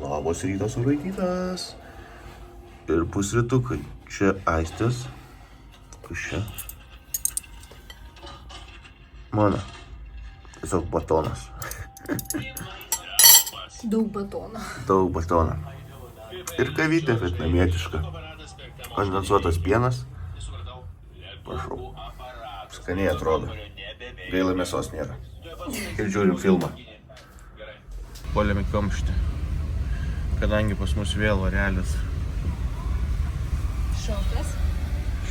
Labas rytas, uraitytas. Ir pusrytukai. Čia Aistės. Kas čia? Mano. Tiesiog batonas. Daug batono. Daug batono. Ir kavytė vietnamietiška. Kondensuotas pienas. Prašau. Skaniai atrodo. Gaila mėsos nėra. Ir žiūrim filmą. Puolėm į kamštį. Kadangi pas mus vėl varelis. Šaltas.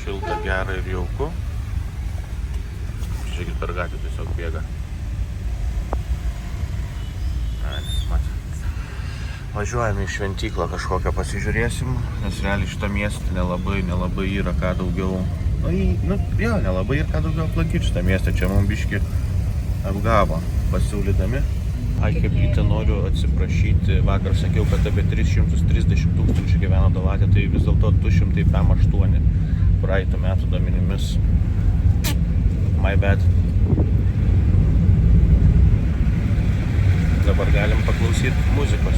Šilta, gera ir jauku. Žiūrėkit, per gatvę tiesiog bėga. Važiuojame į šventyklą kažkokią pasižiūrėsim, nes realiai šitą miestą nelabai yra ką daugiau. Nelabai yra ką daugiau aplankyti šitą miestą. Čia mums biškį apgavo pasiūlydami. Chebrytė, noriu atsiprašyti, vakar sakiau, kad apie 330 tūkstančių gyvena Dalatė, tai vis dėlto 208 praeitų metų duomenimis. My bad. Dabar galim paklausyti muzikos.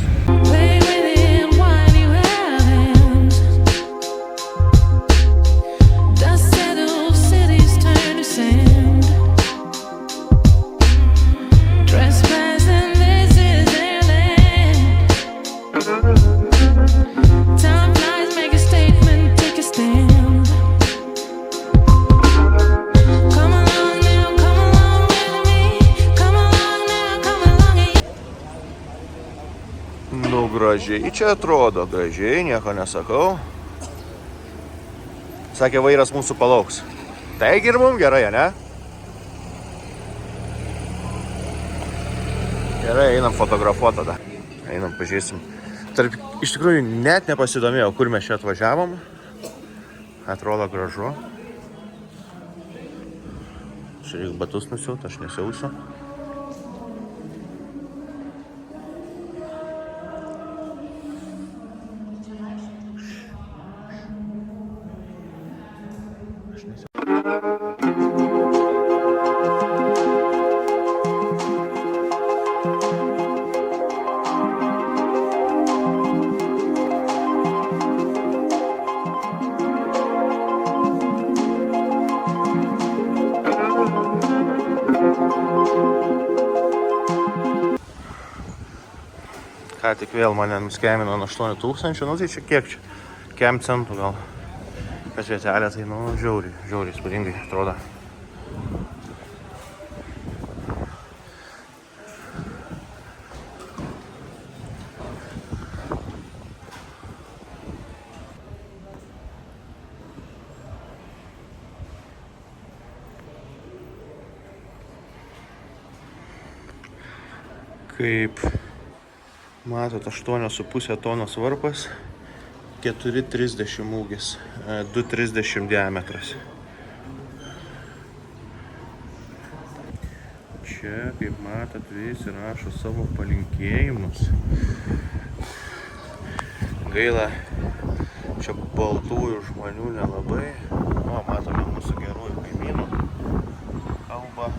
Gražiai čia atrodo, gražiai, nieko nesakau. Sakė, vairas mūsų palauks. Taigi ir mums gerai, ne? Gerai, einam fotografuoti tada. Einam, pažiūrėsim. Iš tikrųjų, net nepasidomėjau, kur mes čia atvažiavom. Atrodo gražu. Čia reikia batus nusiūt, aš nesiausiu. Ką tik vėl mane nuskemino nuo 8 tūkstančių, tai čia kiek čia? Kem centų gal. Kas vietelė, tai žiauriai spūdingai atrodo. Kaip matot, 8,5 tonos varpas, 4,30 ūgis, 2,30 diametras. Čia, kaip matot, visi rašo savo palinkėjimus. Gaila, čia baltųjų žmonių nelabai. O, matome mūsų gerųjų kaimynų kalbą.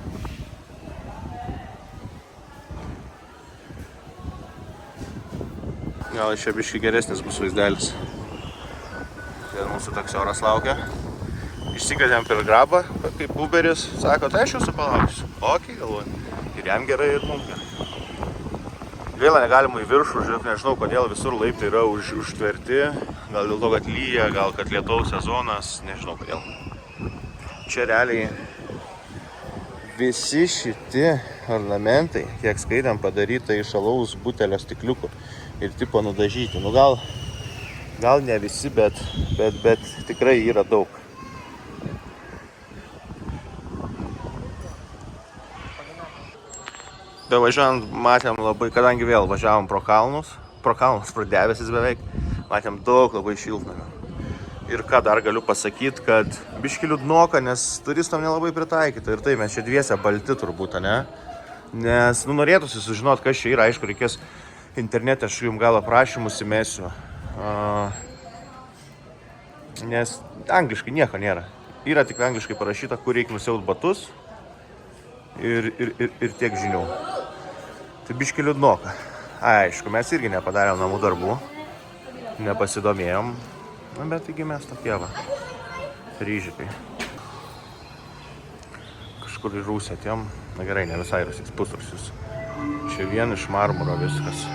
Gal čia biškai geresnis bus vaizdelis. Tai mūsų taksioras laukia. Išsikvietėm per grabą, kaip Uberis. Sako, tai aš jūsų palauksiu. Okei, galvoju. Ir jam gerai, ir mums gerai. Gaila, negalima į viršų, nežinau, kodėl visur laiptai yra užtverti. Gal dėl to, kad lyja, gal kad lietaus sezonas, nežinau kodėl. Čia realiai visi šitie ornamentai, kiek skaitėm, padaryta iš alaus butelio stikliukų. Ir tipo nudažyti. Nu gal ne visi, bet tikrai yra daug. Bevažiuojant matėm labai, kadangi vėl važiavom pro kalnus, pro debesis beveik, matėm daug labai šiltnamių. Ir ką dar galiu pasakyti, kad biški liūdnoka, nes turistam nelabai pritaikyta. Ir tai mes čia dviese balti turbūt, ne? Nes norėtųsi sužinoti, kas čia yra, aišku, reikės internete, aš jums gal aprašymus įmesiu. Nes angliškai nieko nėra. Yra tik angliškai parašyta, kur reikia nusiaut batus ir tiek žinių. Tai biški liūdnoka. Aišku, mes irgi nepadarėm namų darbų, nepasidomėjom, bet taigi mes tokie va, ryžikai. Kažkur į Rūsį atėjom, na gerai, ne visai Rūsys, pusrūsis. Čia vien iš marmuro viskas.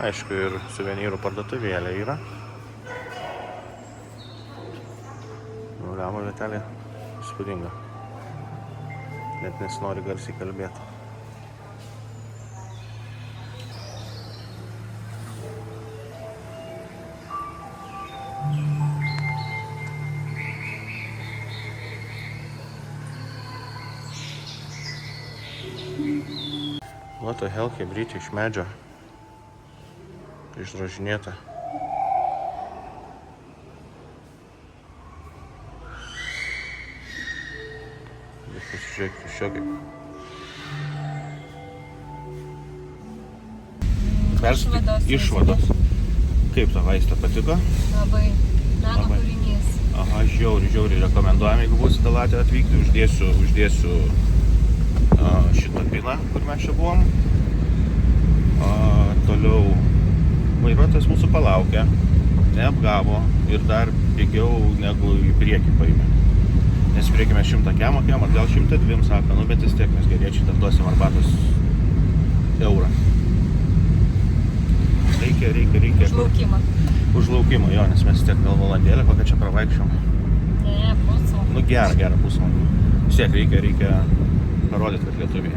Aišku, ir suvenyrų parduotuvėlė yra. Nuliamo vietelė įspūdinga. Net nesinori garsiai kalbėti. What the hell, hebrytė iš medžio. Išdrožinėta. Pasižiūrėkit, šiokiai. Išvados. Kaip tą vaistą patiko? Labai. Meno kūrinys. Aha, žiauriai rekomenduojam, jeigu būsite Latvijoje atvykti, uždėsiu šitą piną, kur mes čia buvom. Toliau vairuotojas mūsų palaukė, neapgavo ir dar pigiau negu į priekį paėmė. Nes priekį mes 100 mokėjom, atgal 102, sako, bet vis tiek mes geriečiai dar duosim arbatos eurą. Reikia. Užlaukimą, jo, nes mes tiek gal valandėlę, kokią čia pravaikščiom. Ne, pusvalandį. Gerą pusvalandį. Vis tiek reikia parodyti, kad lietuviai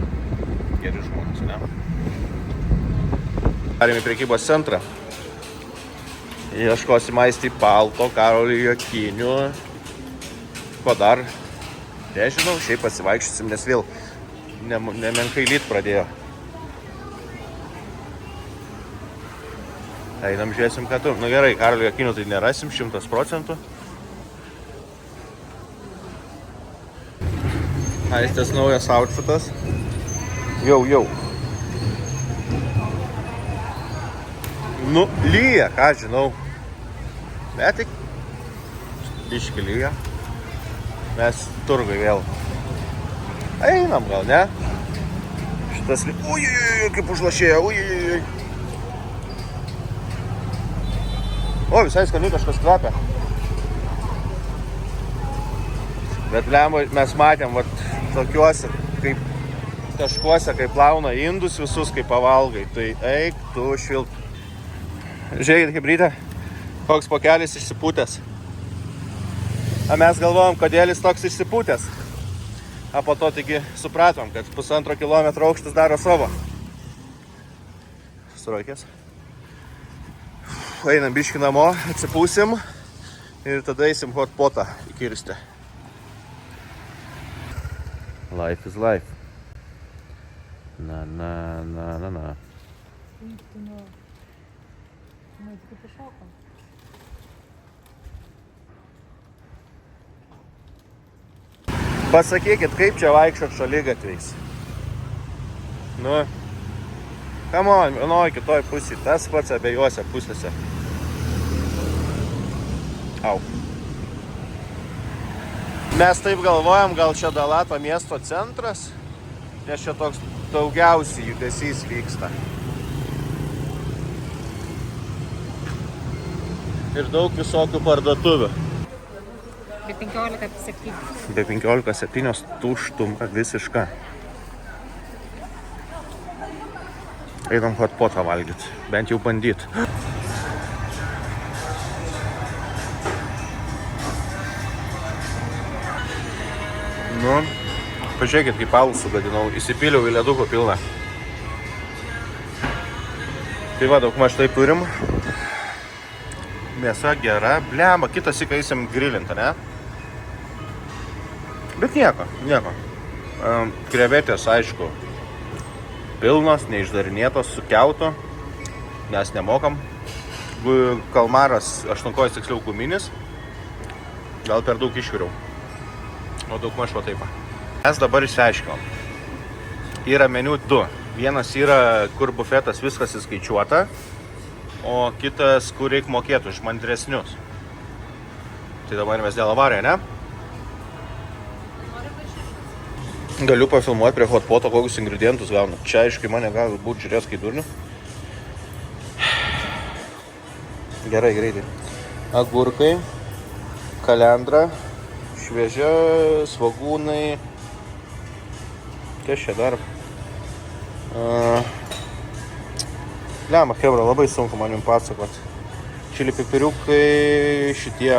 geri žmonės, ne? Darėm į prekybos centrą. Ieškosim aisti palto, Karolių Jokinių. Ko dar? Nežinau, šiaip pasivaikščiosim, nes vėl nemenkai lyt pradėjo. Einam, žiūrėsim, ką tu. Nu gerai, Karolių Jokinių tai nerasim 100%. Aistės naujas outfitas. Jau. Nu, lyja, ką žinau. Bet tik biški lyja. Mes turgui vėl. Einam gal, ne? Šitas lyja. Ui, kaip užlašėjo. Ui. O, visai skaniai kažkas kvepia. Bet lemba, mes matėm, vat, tokiuose, kaip taškuose, kaip plauna indus visus, kaip pavalgai. Tai eik tu švilp. Žiūrėkit, hebrytė, koks pokelis išsipūtęs. A mes galvojom, kodėl jis toks išsipūtęs. A po to taigi supratom, kad 1,5 kilometro aukštis daro savo. Suraukės. Einam biški namo, atsipūsim ir tada eisim hotpotą įkirsti. Life is life. Na. Pasakykit, kaip čia vaikščiot šaligatviais. Nu, come on, vienoj kitoj pusėj, tas pats abiejose pusėse. Au. Mes taip galvojam, gal čia Dalato miesto centras, nes čia toks daugiausiai judesys vyksta. Ir daug visokių parduotuvių. Be 15:07. Be 15:07 tuštuma visiška. Einam hotpotą valgyt, bent jau bandyt. Nu, pažiūrėkit, kaip alų sugadinau, įsipyliau į leduko pilną. Tai va, daugmaž taip turim. Mėsa gera, blemba, kitą syką eisim grilintą, ne? Bet nieko. Krevetės, aišku, pilnos, neišdarinėtos, su kiautu, nes nemokam. Kalmaras, 8 tiksliau guminis, gal per daug išviriau. O daug mažo taip. Mes dabar išsiaiškinom. Yra meniu 2. Vienas yra, kur bufetas viskas įskaičiuota, o kitas, kur reikia mokėti už mandresnius. Tai dabar mes dėl avariją, ne? Galiu pafilmuoti prie hotpoto, kokius ingredientus gaunu. Čia, aiškiai, mane gali būti žiūrės kaip durnių. Gerai, greitai. Agurkai, kalendra, šviežia, svogūnai. Kas čia dar? Lemma, hebra, labai sunku man jums pasakot. Čili pipiriukai, šitie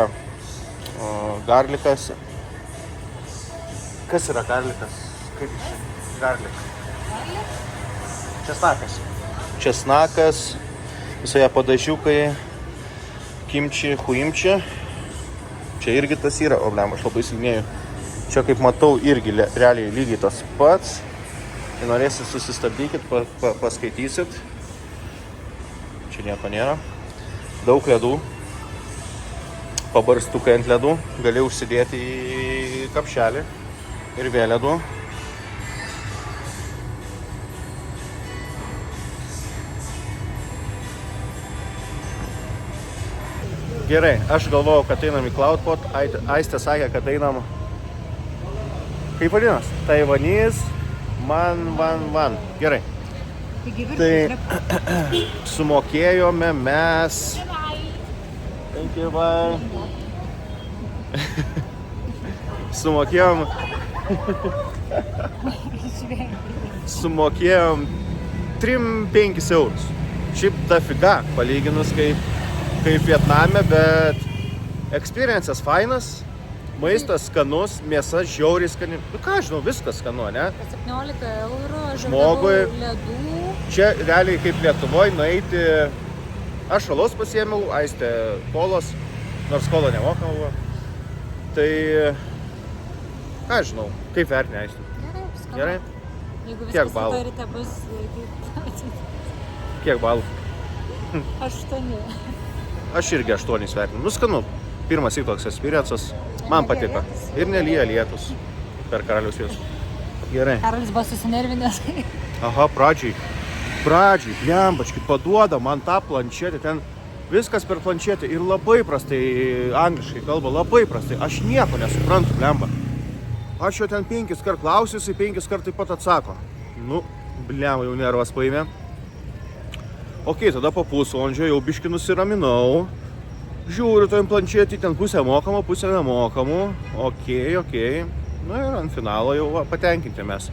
garlikas. Kas yra garlikas? Kaip čia? Garlik. Česnakas. Česnakas, visoje padažiukai, kimči, huimči. Čia irgi tas yra, o lemma, aš labai silnėjau. Čia, kaip matau, irgi realiai lygiai tas pats. Jei norėsit, susistabdykit, paskaitysit. Čia nieko nėra. Daug ledų. Pabarstukai ant ledų. Gali užsidėti į kapšelį. Ir vėl ledų. Gerai, aš galvojau, kad einam į Cloudpot. Aistė sakė, kad einam... Kaip vadinas? Taivanys Man. Gerai. Tai sumokėjome mes... Sumokėjom 3-5 eurus. Šiaip dafiga, palyginus kaip Vietname, bet experiences fainas. Maistas skanus, mėsa žiauriai skani. Nu ką, žinau, viskas skanu, ne? 17 eurų, aš žmogui ledų. Čia realiai kaip Lietuvoj nueiti... Aš alos pasiėmiau, Aistė kolos, nors kola nemokama buvo. Tai... Ką žinau, kaip vertinė Aistė? Gerai, skanu. Gerai? Jeigu Kiek viskas balų? ryte bus... Kiek balų? 8. Aš irgi 8 vertinu. Nu skanu. Pirmas toks experiences. Man patiko. Ir nelyja lietus per Karaliaus vėsų. Gerai. Karolis buvo susinervinęs. Aha, pradžiai, blembački, paduoda man tą planšetę. Ten viskas per planšetę ir labai prastai angliškai kalba, labai prastai. Aš nieko nesuprantu, blemba. Aš jo ten 5 kart klausiu, jisai 5 kart taip pat atsako. Nu, blemba, jau nervas paėmė. Ok, tada po pusvalandžio jau biškį nusiraminau. Žiūriu tojim planšetį, ten pusę mokamų, pusę nemokamų. Ok. Nu ir ant finalo jau patenkinti mes.